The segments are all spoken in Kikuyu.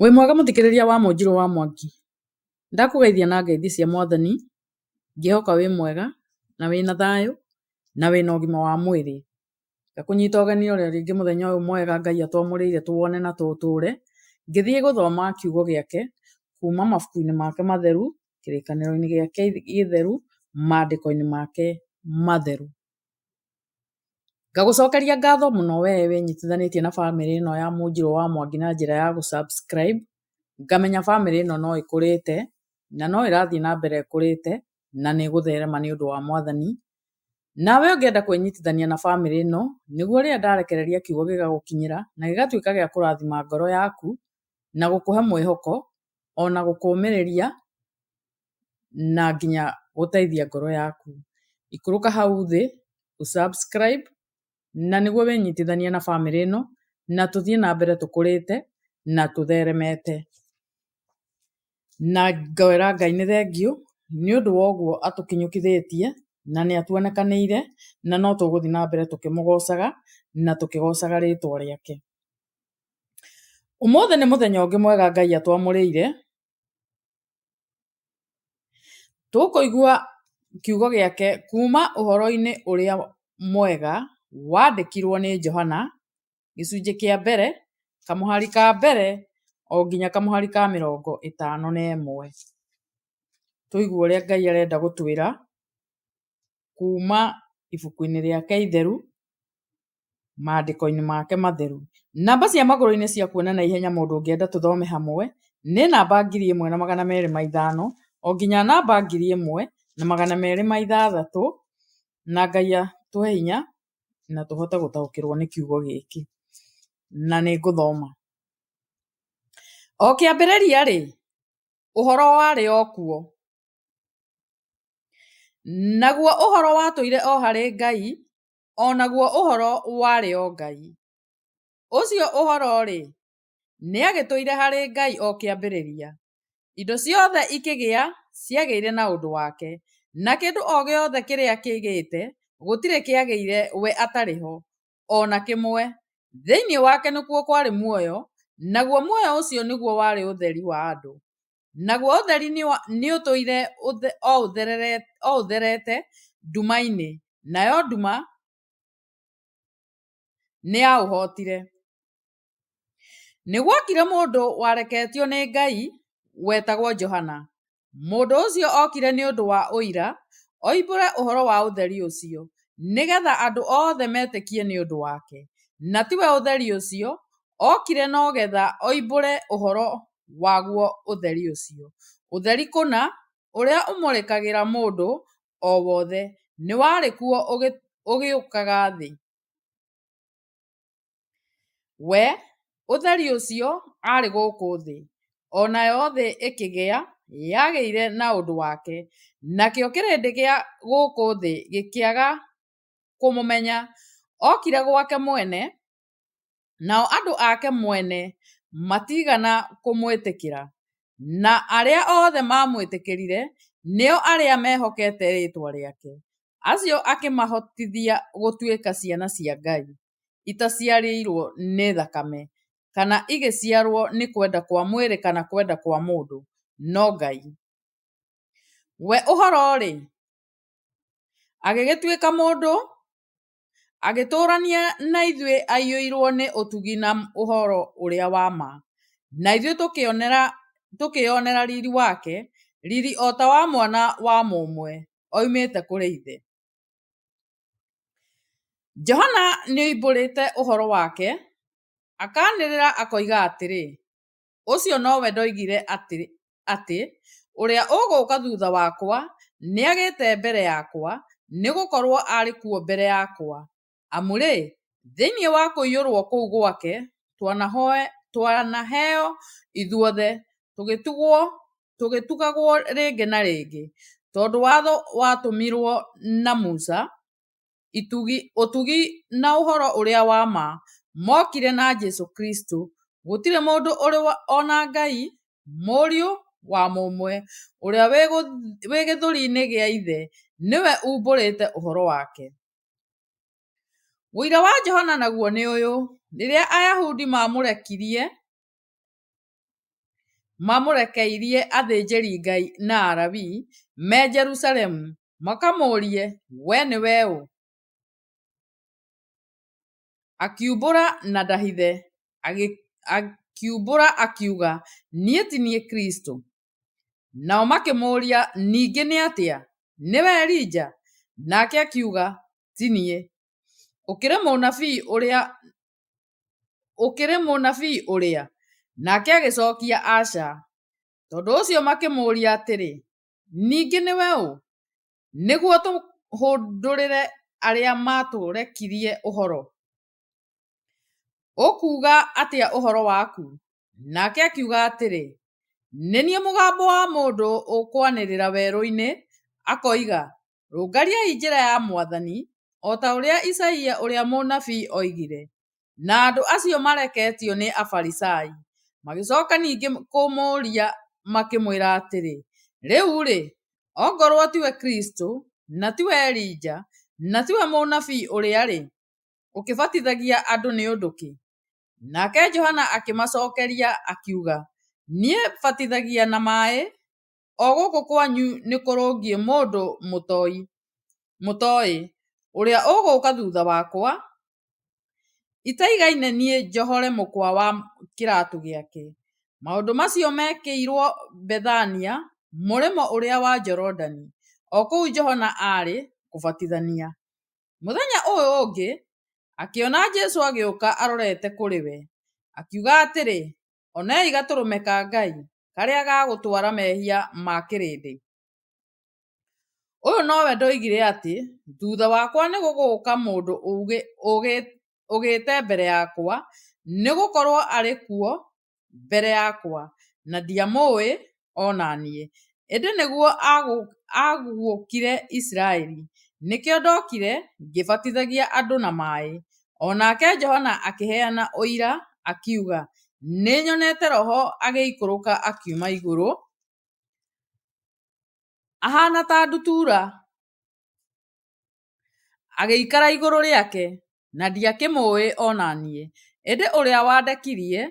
Wĩ mwega mũthikĩrĩria wa Mũnjirũ wa Mwangi, ndakũgeithia na ngeithi cia Mwathani, ngĩhoka wĩ mwega na wĩna thayũ na wĩna ũgima wa mwĩrĩ. Ngakũnyita ũgeni ũrĩa rĩngĩ mũthenya ũyũ mwega Ngai atwamũrĩire tũwone na tũũtũre, ngĩthiĩ gũthoma kiugo gĩake kuma mabuku-inĩ make matheru, kĩrĩkanĩro-inĩ gĩake gĩtheru, maandĩko-inĩ make matheru. Ngagũcokeria ngatho mũno wee wĩnyitithanĩtie na bamĩrĩ ĩno ya Mũnjirũ wa Mwangi na njĩra ya gũ subscribe. Ngamenya bamĩrĩ ĩno no ĩkũrĩte na no ĩrathiĩ na mbere ĩkũrĩte na nĩ ĩgũtherema nĩ ũndũ wa Mwathani. Nawe ũngĩenda kwĩnyitithania na bamĩrĩ ĩno, nĩguo rĩrĩa ndarekereria kiugo gĩgagũkinyĩra na gĩgatuĩka gĩa kũrathima ngoro yaku na gũkũhe mwĩhoko ona gũkũũmĩrĩria na nginya gũteithia ngoro yaku. Ikũrũka hau thĩ ũ subscribe na nĩguo wĩnyitithanie na bamĩrĩ ĩno na tũthiĩ na mbere tũkũrĩte na tũtheremete. Na ngwĩra Ngai nĩ thengiũ nĩ ũndũ wa ũguo atũkinyũkithĩtie na nĩ atuonekanĩire na no tũgũthiĩ na mbere tũkĩmũgocaga na tũkĩgocaga rĩtwa rĩake. Ũmũthĩ nĩ mũthenya ũngĩ mwega Ngai atwamũrĩire. Tũkũigua kiugo gĩake kuma ũhoro-inĩ ũrĩa mwega wandĩkirwo nĩ Johana, gĩcunjĩ kĩa mbere, kamũhari ka mbere o nginya kamũhari ka 51. Tũigue ũrĩa Ngai arenda gũtwĩra kuma ibuku-inĩ rĩake itheru, maandĩko-inĩ make matheru. Namba cia magũrũ-inĩ cia kuona na ihenya mũndũ ũngĩenda tũthome hamwe nĩ namba 1205 o nginya namba 1206, na Ngai atũhe hinya na tũhote gũtaũkĩrwo nĩ kiugo gĩkĩ. Na nĩ ngũthoma. O kĩambĩrĩria rĩ, ũhoro warĩ o kuo, naguo ũhoro watũire o harĩ Ngai, o naguo ũhoro warĩ o Ngai. Ũcio ũhoro rĩ, nĩ agĩtũire harĩ Ngai o kĩambĩrĩria. Indo ciothe ikĩgĩa ciagĩire na ũndũ wake, na kĩndũ o gĩothe kĩrĩa kĩgĩte gũtirĩ kĩagĩire we atarĩ ho ona kĩmwe. Thĩinĩ wake nĩkuo kwarĩ muoyo, naguo muoyo ũcio nĩguo warĩ ũtheri wa andũ. Naguo ũtheri nĩ ũtũire o ũtherete nduma-inĩ, nayo nduma nĩ yaũhotire. Nĩ gwokire mũndũ wareketio nĩ Ngai wetagwo Johana. Mũndũ ũcio okire nĩ ũndũ wa ũira, oimbũre ũhoro wa ũtheri ũcio, nĩgetha andũ othe metĩkie nĩ ũndũ wake. Na tiwe ũtheri ũcio okire no getha oimbũre ũhoro waguo ũtheri ũcio. Ũtheri kũna ũrĩa ũmũrĩkagĩra mũndũ o wothe nĩ warĩ kuo ũgĩũkaga thĩ. We ũtheri ũcio arĩ gũkũ thĩ, o nayo thĩ ĩkĩgĩa yagĩire na ũndũ wake, nakĩo kĩrĩndĩ gĩa gũkũ thĩ gĩkĩaga kũmũmenya. Okire gwake mwene, nao andũ ake mwene matigana kũmwĩtĩkĩra, na arĩa othe mamwĩtĩkĩrire nĩo arĩa mehokete rĩtwa rĩake, acio akĩmahotithia gũtuĩka ciana cia Ngai, itaciarĩirwo nĩ thakame kana igĩciarwo nĩ kwenda kwa mwĩrĩ kana kwenda kwa mũndũ, no Ngai. We ũhoro rĩ, agĩgĩtuĩka mũndũ, agĩtũrania na ithuĩ aiyũirwo nĩ ũtugi na ũhoro ũrĩa wa ma, na ithuĩ tũkĩonera riri wake, riri o ta wa mwana wa mũmwe oimĩte kũrĩ ithe. Johana nĩ oimbũrĩte ũhoro wake, akanĩrĩra akoiga atĩrĩ, ũcio nowe ndoigire atĩ ũrĩa ũgũũka thutha wakwa nĩ agĩte mbere yakwa, nĩ gũkorwo arĩ kuo mbere yakwa. Amu rĩ, thĩinĩ wa kũiyũrwo kũu gwake twanaheo ithuothe tũgĩtugagwo rĩngĩ na rĩngĩ, tondũ watho watũmirwo na Musa, ũtugi na ũhoro ũrĩa wa ma mokire na Jesũ Kristo. Gũtirĩ mũndũ ũrĩ ona Ngai, mũriũ wa mũmwe, ũrĩa wĩ gĩthũri-inĩ gĩa ithe, nĩwe umbũrĩte ũhoro wake. Ũira wa Johana naguo nĩ ũyũ: rĩrĩa Ayahudi mamũrekirie mamũrekeirie athĩnjĩri Ngai na Alawii me Jerusalemu makamũrie, we nĩwe ũ? Akiumbũra na ndahithe, akiumbũra akiuga, niĩ ti niĩ Kristo. Nao makĩmũria ningĩ nĩ atĩa, nĩwe Elija? Nake akiuga, ti niĩ. Ũkĩrĩ mũnabii ũrĩa? Nake agĩcokia, aca. Tondũ ũcio makĩmũria atĩrĩ, ningĩ nĩwe ũ? Nĩguo tũhũndũrĩre arĩa matũrekirie ũhoro. Ũkuuga atĩa ũhoro waku? Nake akiuga atĩrĩ, nĩ niĩ mũgambo wa mũndũ ũkwanĩrĩra werũ-inĩ, akoiga, rũngariai njĩra ya Mwathani, o ta ũrĩa Isaia ũrĩa mũnabii oigire. Na andũ acio mareketio nĩ Afarisai magĩcoka ningĩ kũmũũria makĩmwĩra atĩrĩ, rĩu-rĩ, ongorwo tiwe Kristo, na tiwe Elija, na tiwe mũnabii ũrĩa-rĩ, ũkĩbatithagia andũ nĩ ũndũ kĩ? Nake Johana akĩmacokeria akiuga, niĩ batithagia na maaĩ, o gũkũ kwanyu nĩ kũrũngiĩ mũndũ mũtooĩ, ũrĩa ũgũũka thutha wakwa, itaigaine niĩ njohore mũkwa wa kĩratũ gĩake. Maũndũ macio mekĩirwo Bethania, mũrĩmo ũrĩa wa Jorodani, o kũu Johana aarĩ kũbatithania. Mũthenya ũyũ ũngĩ akĩona Jesũ agĩũka arorete kũrĩ we, akiuga atĩrĩ, onei Gatũrũme ka Ngai, karĩa ga gũtwara mehia ma kĩrĩndĩ. Ũyũ nowe ndoigire atĩ, thutha wakwa nĩ gũgũũka mũndũ ũgĩte mbere yakwa, nĩ gũkorwo arĩ kuo mbere yakwa, na ndiamũĩ ona niĩ. Ĩndĩ nĩguo aguũkire Isiraeli, nĩkĩo ndokire ngĩbatithagia andũ na maaĩ. O nake Johana akĩheana ũira akiuga, nĩnyonete Roho agĩikũrũka akiuma igũrũ, ahana ta ndutura, agĩikara igũrũ rĩake, na ndiakĩmũĩ ona niĩ. Ĩndĩ ũrĩa wandekirie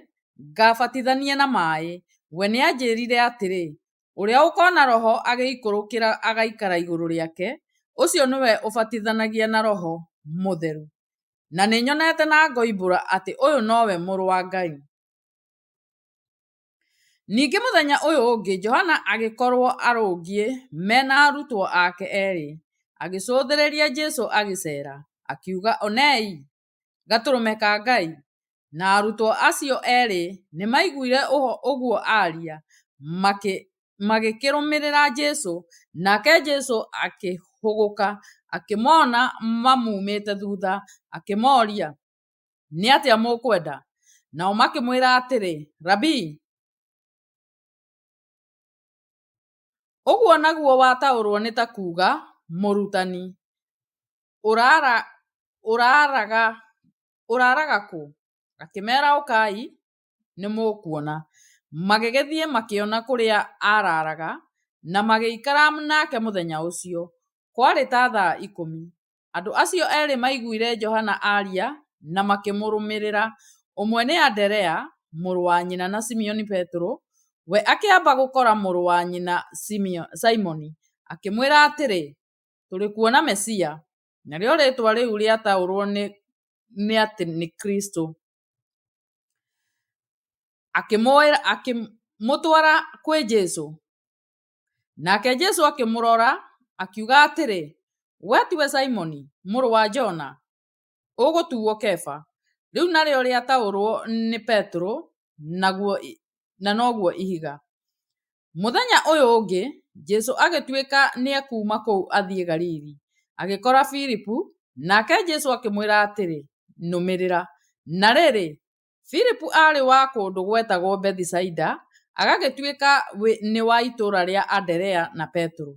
ngabatithania na maaĩ, we nĩanjĩrire atĩrĩ, ũrĩa ũkoona Roho agĩikũrũkĩra agaikara igũrũ rĩake, ũcio nĩwe ũbatithanagia na Roho Mũtheru. Na nĩnyonete na ngoimbũra atĩ ũyũ nowe Mũrũ wa Ngai. Ningĩ mũthenya ũyũ ũngĩ Johana agĩkorwo arũngiĩ mena arutwo ake erĩ, agĩcũthĩrĩria Jesũ agĩceera, akiuga, onei Gatũrũme ka Ngai. Na arutwo acio erĩ nĩmaiguire ũguo aaria, magĩkĩrũmĩrĩra Jesũ. Nake Jesũ akĩhũgũka akĩmona mamumĩte thutha, akĩmooria, nĩ atĩa mũkwenda? Nao makĩmwĩra atĩrĩ, Rabii, ũguo naguo wataũrwo nĩ ta kuuga, mũrutani, ũraaraga kũ? Akĩmeera, ũkai nĩmũkuona. Magĩgĩthiĩ makĩona kũrĩa aaraaraga, na magĩikara nake mũthenya ũcio. Kwarĩ ta thaa 10. Andũ acio erĩ maiguire Johana aaria na makĩmũrũmĩrĩra. Ũmwe nĩ Anderea, mũrũ wa nyina na Simoni Petero, we akĩamba gũkora mũrũ wa nyina Simoni, akĩmwĩra atĩrĩ, tũrĩ kuona Mesia, narĩo rĩĩtwa rĩu rĩataũrwo nĩ atĩ nĩ Kristo. Akĩmũtwara kwĩ Jesũ. Nake Jesũ akĩmũrora akiuga atĩrĩ, we tiwe Simoni mũrũ wa Jona, ũgũtuuo Kefa. Rĩu narĩo rĩataũrwo nĩ Petero, na noguo ihiga. Mũthenya ũyũ ũngĩ Jesũ agĩtuĩka nĩekuuma kũu athiĩ Galili, agĩkora Filipu, nake Jesũ akĩmwĩra atĩrĩ, nũmĩrĩra. Na rĩrĩ, Filipu aarĩ wa kũndũ gwetagwo Bethisaida, agagĩtuĩka nĩ wa itũũra rĩa Anderea na Petero.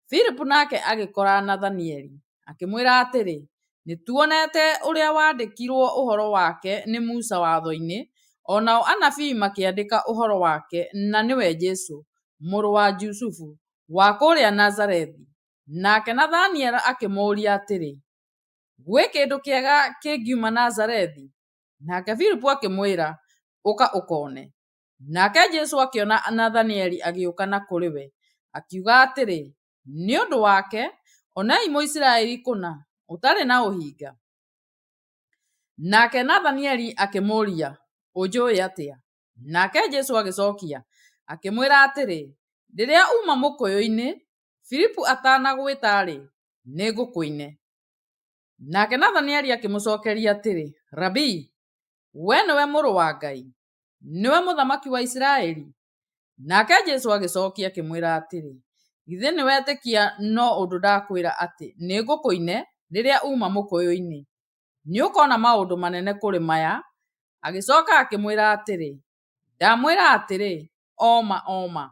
Filipu nake agĩkora Nathanieli, akĩmwĩra atĩrĩ, nĩtuonete ũrĩa wandĩkirwo ũhoro wake nĩ Musa watho-inĩ, o nao anabii makĩandĩka ũhoro wake, na nĩwe Jesũ, mũrũ wa Jusufu, wa kũrĩa Nazarethi. Nake Nathanieli akĩmũũria atĩrĩ, gwĩ kĩndũ kĩega kĩngiuma Nazarethi? Nake Filipu akĩmwĩra, ũka ũkone. Nake Jesũ akĩona Nathanieli agĩũka na kũrĩ we, akiuga atĩrĩ, nĩ ũndũ wake, onai Mũisiraeli kũna, ũtarĩ na ũhinga. Nake Nathanieli akĩmũũria, ũnjũĩ atĩa? Nake Jesũ agĩcokia, akĩmwĩra atĩrĩ, rĩrĩa uma mũkũyũ-inĩ, Filipu atanagwĩta-rĩ, nĩ ngũkũ-inĩ. Nake Nathanieli akĩmũcokeria atĩrĩ, Rabii, we nĩwe mũrũ wa Ngai, nĩwe mũthamaki wa Isiraeli? Nake Jesũ agĩcokia akĩmwĩra atĩrĩ, githĩ nĩwetĩkia no ũndũ ndakwĩra atĩ nĩ ngũkũ-inĩ rĩrĩa uma mũkũyũ-inĩ? Nĩũkona maũndũ manene kũrĩ maya. Agĩcoka akĩmwĩra atĩrĩ, ndamwĩra atĩrĩ, oma,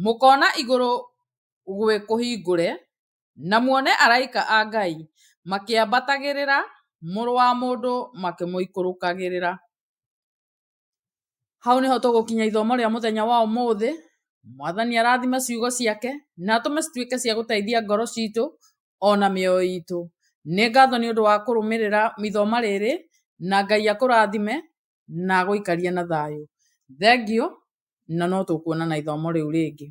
mũkona igũrũ gwĩ kũhingũre, na muone araika a Ngai makĩambatagĩrĩra Mũrũ wa Mũndũ makĩmũikũrũkagĩrĩra. Hau nĩho tũgũkinya ithomo rĩa mũthenya wa ũmũthĩ. Mwathani arathime ciugo ciake na atũme cituĩke cia gũteithia ngoro citũ ona mĩoyo itũ. Nĩ ngatho nĩ ũndũ wa kũrũmĩrĩra ithomo rĩrĩ, na Ngai akũrathime na agũikarie na thayũ. Thengio, na no tũkuonana ithomo rĩu rĩngĩ.